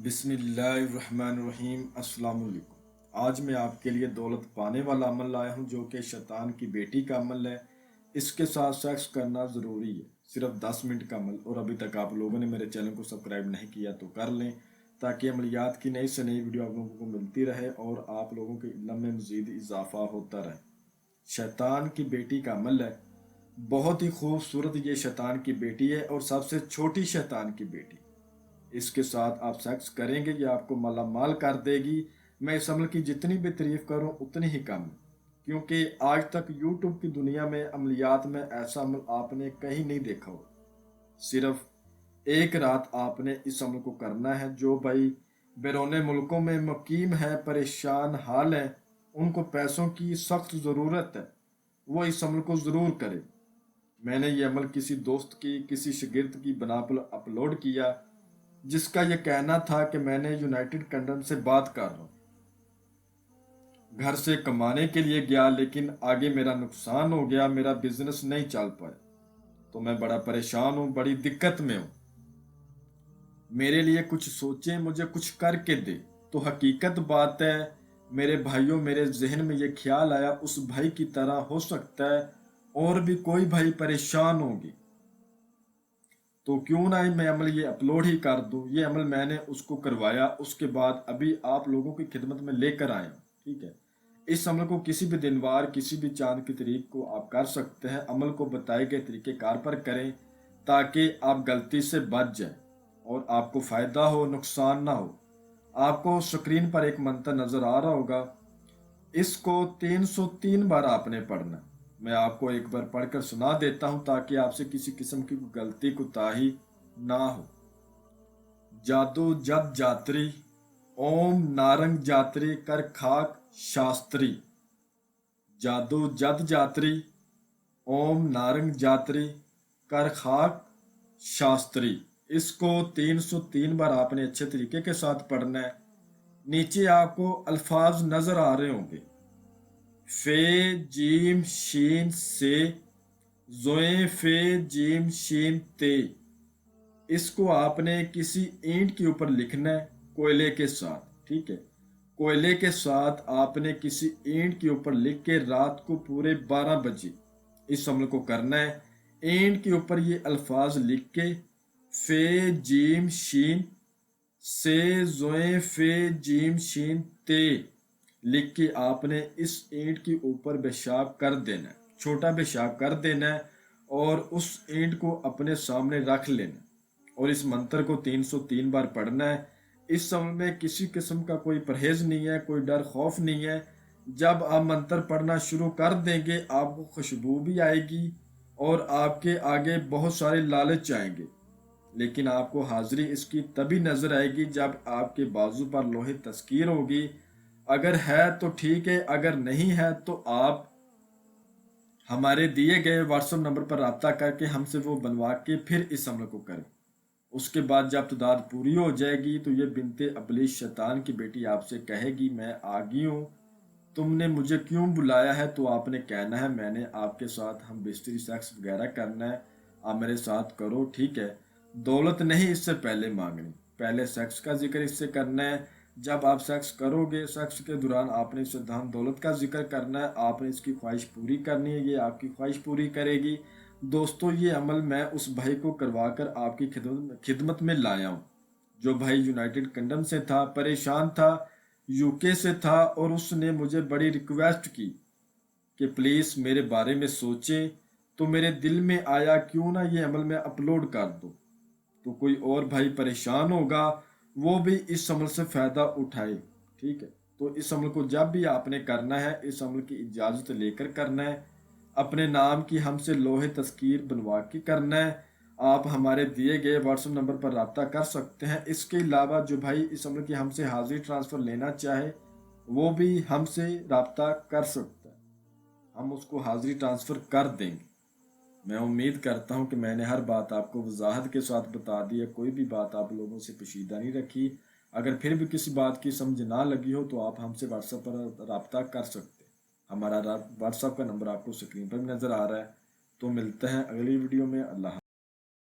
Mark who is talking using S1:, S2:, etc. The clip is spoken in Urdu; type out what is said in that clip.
S1: بسم اللہ الرحمن الرحیم۔ السلام علیکم۔ آج میں آپ کے لیے دولت پانے والا عمل لایا ہوں جو کہ شیطان کی بیٹی کا عمل ہے۔ اس کے ساتھ سیکس کرنا ضروری ہے، صرف 10 منٹ کا عمل، اور ابھی تک آپ لوگوں نے میرے چینل کو سبسکرائب نہیں کیا تو کر لیں تاکہ عملیات کی نئی سے نئی ویڈیو آپ لوگوں کو ملتی رہے اور آپ لوگوں کے علم میں مزید اضافہ ہوتا رہے۔ شیطان کی بیٹی کا عمل ہے، بہت ہی خوبصورت یہ شیطان کی بیٹی ہے اور سب سے چھوٹی شیطان کی بیٹی۔ اس کے ساتھ آپ سیکس کریں گے، یہ آپ کو مالا مال کر دے گی۔ میں اس عمل کی جتنی بھی تعریف کروں اتنی ہی کم ہے، کیونکہ آج تک یوٹیوب کی دنیا میں عملیات میں ایسا عمل آپ نے کہیں نہیں دیکھا ہو۔ صرف ایک رات آپ نے اس عمل کو کرنا ہے۔ جو بھائی بیرون ملکوں میں مقیم ہے، پریشان حال ہیں، ان کو پیسوں کی سخت ضرورت ہے، وہ اس عمل کو ضرور کرے۔ میں نے یہ عمل کسی دوست کی، کسی شاگرد کی بنا پر اپلوڈ کیا، جس کا یہ کہنا تھا کہ میں نے یونائٹڈ کنگڈم سے بات کر رہا ہوں، گھر سے کمانے کے لیے گیا لیکن آگے میرا نقصان ہو گیا، میرا بزنس نہیں چل پایا، تو میں بڑا پریشان ہوں، بڑی دقت میں ہوں، میرے لیے کچھ سوچیں، مجھے کچھ کر کے دے۔ تو حقیقت بات ہے میرے بھائیوں، میرے ذہن میں یہ خیال آیا اس بھائی کی طرح ہو سکتا ہے اور بھی کوئی بھائی پریشان ہوگی، تو کیوں نہ میں عمل یہ اپلوڈ ہی کر دوں۔ یہ عمل میں نے اس کو کروایا، اس کے بعد ابھی آپ لوگوں کی خدمت میں لے کر آیا ہوں، ٹھیک ہے۔ اس عمل کو کسی بھی دن وار، کسی بھی چاند کی تاریخ کو آپ کر سکتے ہیں۔ عمل کو بتائے گئے طریقہ کار پر کریں تاکہ آپ غلطی سے بچ جائیں اور آپ کو فائدہ ہو، نقصان نہ ہو۔ آپ کو سکرین پر ایک منتر نظر آ رہا ہوگا، اس کو 303 بار آپ نے پڑھنا ہے۔ میں آپ کو ایک بار پڑھ کر سنا دیتا ہوں تاکہ آپ سے کسی قسم کی غلطی کوتاہی نہ ہو۔ جادو جد جاتری اوم نارنگ جاتری کر خاک شاستری۔ جادو جد جاتری اوم نارنگ جاتری کر خاک شاستری۔ اس کو 303 بار آپ نے اچھے طریقے کے ساتھ پڑھنا ہے۔ نیچے آپ کو الفاظ نظر آ رہے ہوں گے، فے جیم شین سے، زوئیں فے جیم شین تے۔ اس کو آپ نے کسی اینٹ کے اوپر لکھنا ہے کوئلے کے ساتھ، ٹھیک ہے۔ کوئلے کے ساتھ آپ نے کسی اینٹ کے اوپر لکھ کے رات کو پورے 12 بجے اس عمل کو کرنا ہے۔ اینٹ کے اوپر یہ الفاظ لکھ کے فے جیم شین سے، زوئیں فے جیم شین تے لکھ کے آپ نے اس اینٹ کے اوپر پیشاب کر دینا ہے، چھوٹا پیشاب کر دینا ہے اور اس اینٹ کو اپنے سامنے رکھ لینا اور اس منتر کو 303 بار پڑھنا ہے۔ اس عمل میں کسی قسم کا کوئی پرہیز نہیں ہے، کوئی ڈر خوف نہیں ہے۔ جب آپ منتر پڑھنا شروع کر دیں گے آپ کو خوشبو بھی آئے گی اور آپ کے آگے بہت سارے لالچ آئیں گے، لیکن آپ کو حاضری اس کی تبھی نظر آئے گی جب آپ کے بازو پر لوہے تذکیر ہوگی۔ اگر ہے تو ٹھیک ہے، اگر نہیں ہے تو آپ ہمارے دیے گئے واٹس ایپ نمبر پر رابطہ کر کے ہم سے وہ بنوا کے پھر اس عمل کو کریں۔ اس کے بعد جب تعداد پوری ہو جائے گی تو یہ بنت ابلیس شیطان کی بیٹی آپ سے کہے گی میں آ گئی ہوں، تم نے مجھے کیوں بلایا ہے؟ تو آپ نے کہنا ہے میں نے آپ کے ساتھ ہم بستری سیکس وغیرہ کرنا ہے، آپ میرے ساتھ کرو، ٹھیک ہے۔ دولت نہیں اس سے پہلے مانگنی، پہلے سیکس کا ذکر اس سے کرنا ہے۔ جب آپ سیکس کرو گے، سیکس کے دوران آپ نے اس سے دھن دولت کا ذکر کرنا ہے، آپ نے اس کی خواہش پوری کرنی ہے، یہ آپ کی خواہش پوری کرے گی۔ دوستو یہ عمل میں اس بھائی کو کروا کر آپ کی خدمت میں لایا ہوں، جو بھائی یونائٹڈ کنگڈم سے تھا، پریشان تھا، یو کے سے تھا، اور اس نے مجھے بڑی ریکویسٹ کی کہ پلیز میرے بارے میں سوچیں۔ تو میرے دل میں آیا کیوں نہ یہ عمل میں اپلوڈ کر دوں، تو کوئی اور بھائی پریشان ہوگا وہ بھی اس عمل سے فائدہ اٹھائے، ٹھیک ہے۔ تو اس عمل کو جب بھی آپ نے کرنا ہے اس عمل کی اجازت لے کر کرنا ہے، اپنے نام کی ہم سے لوہے تذکیر بنوا کے کرنا ہے۔ آپ ہمارے دیے گئے واٹس ایپ نمبر پر رابطہ کر سکتے ہیں۔ اس کے علاوہ جو بھائی اس عمل کی ہم سے حاضری ٹرانسفر لینا چاہے وہ بھی ہم سے رابطہ کر سکتا ہے، ہم اس کو حاضری ٹرانسفر کر دیں گے۔ میں امید کرتا ہوں کہ میں نے ہر بات آپ کو وضاحت کے ساتھ بتا دی ہے، کوئی بھی بات آپ لوگوں سے پوشیدہ نہیں رکھی۔ اگر پھر بھی کسی بات کی سمجھ نہ لگی ہو تو آپ ہم سے واٹس ایپ پر رابطہ کر سکتے ہیں۔ ہمارا واٹس ایپ کا نمبر آپ کو سکرین پر بھی نظر آ رہا ہے۔ تو ملتے ہیں اگلی ویڈیو میں۔ اللہ حافظ۔